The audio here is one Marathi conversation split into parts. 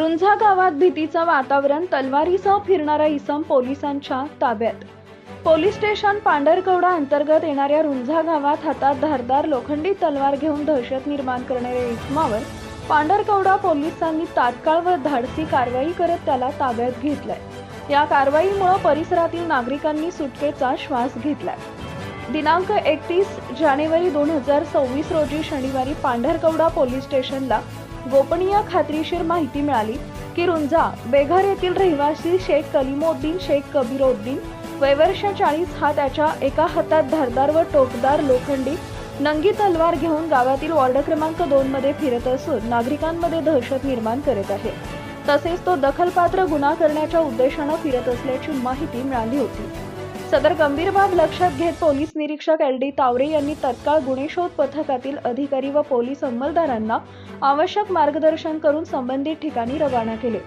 रुंझा गावात भीतीचं वातावरण, तलवारीसह फिरणारा इसम पोलिसांच्या ताब्यात। पोलीस स्टेशन पांढरकवडा अंतर्गत येणाऱ्या रुंझा गावात हातात धारदार लोखंडी तलवार घेऊन दहशत निर्माण करणाऱ्या इसमावर पांढरकवडा पोलिसांनी तात्काळ व धाडसी कारवाई करत त्याला ताब्यात घेतलंय। या कारवाईमुळे परिसरातील नागरिकांनी सुटकेचा श्वास घेतलाय। दिनांक 31 जानेवारी 2024 रोजी शनिवारी पांढरकवडा पोलीस स्टेशनला गोपनीय खात्रीशीर माहिती मिळाली की रुंझा बेघर येथील रहिवासी शेख कलीमोद्दीन शेख कबीरोद्दीन वय वर्ष 40 हा त्याच्या एका हातात धारदार व टोकदार लोखंडी नंगी तलवार घेऊन गावातील वॉर्ड क्रमांक 2 मध्ये फिरत असून नागरिकांमध्ये दहशत निर्माण करत आहे। तसेच तो दखलपात्र गुन्हा करण्याच्या उद्देशाने फिरत असल्याची माहिती मिळाली होती। सदर गंभीर बाब लक्षात घेत पोलीस निरीक्षक LD तावरे यांनी तत्काळ गुन्हे शोध पथकातील अधिकारी व पोलीस अंमलदारांना आवश्यक मार्गदर्शन करून संबंधित ठिकाणी रवाना केले।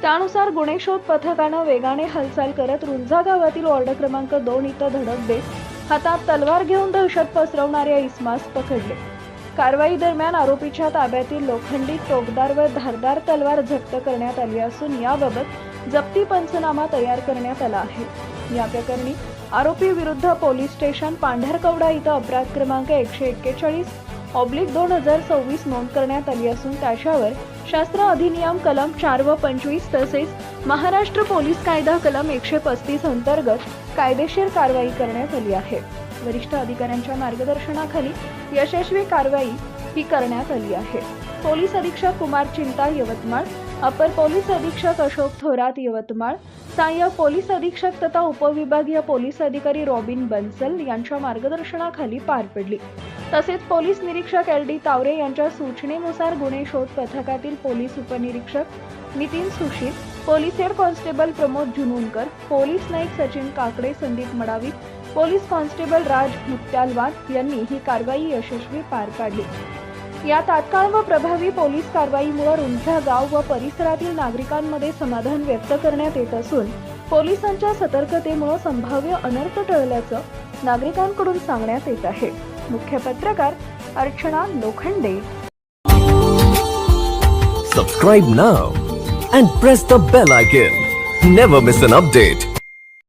त्यानुसार गुन्हे शोध पथकाने वेगाने हालचाल करत रुंझा गावातील वॉर्ड क्रमांक 2 इथं धडक देत हातात तलवार घेऊन दहशत पसरवणाऱ्या इसमास पकडले। कारवाई दरम्यान आरोपीच्या ताब्यातील लोखंडी टोकदार व धारदार तलवार जप्त करण्यात आली असून याबाबत जप्ती पंचनामा तयार करण्यात आला आहे। या प्रकरणी आरोपी विरुद्ध पोलीस स्टेशन पांढरकवडा इथं अपराध क्रमांक 141/2024 नोंद करण्यात आली असून त्याच्यावर शस्त्र अधिनियम कलम 4 व 25 तसेच महाराष्ट्र पोलीस कायदा कलम 135 अंतर्गत कायदेशीर कारवाई करण्यात आली आहे। वरिष्ठ अधिकाऱ्यांच्या मार्गदर्शनाखाली यशस्वी कारवाई ही करण्यात आली आहे। पोलीस अधीक्षक कुमार चिंता यवतमाळ, अपर पोलीस अधीक्षक अशोक थोरात यवतमाळ, सहाय्यक पोलीस अधीक्षक तथा उपविभागीय पोलीस अधिकारी रॉबिन बन्सल यांच्या मार्गदर्शनाखाली पार पडली। तसेच पोलीस निरीक्षक LD तावरे यांच्या सूचनेनुसार गुन्हे शोध पथकातील पोलीस उपनिरीक्षक Nitin Sushil, police head constable Pramod Jununkar, police नाईक सचिन काकडे, संदीप मडावी, पोलीस कॉन्स्टेबल राज मुत्यालवाद यांनी ही कारवाई यशस्वी पार पाडली। या तात्काळ व प्रभावी पोलीस कारवाईमुळे रुंझा गाव व परिसरातील नागरिकांमध्ये समाधान व्यक्त करण्यात येत असून पोलिसांच्या सतर्कतेमुळे संभाव्य अनर्थ टळल्याचं नागरिकांकडून सांगण्यात येत आहे। मुख्य पत्रकार Archana Lokhande. Subscribe now and press the bell icon. Never miss an update.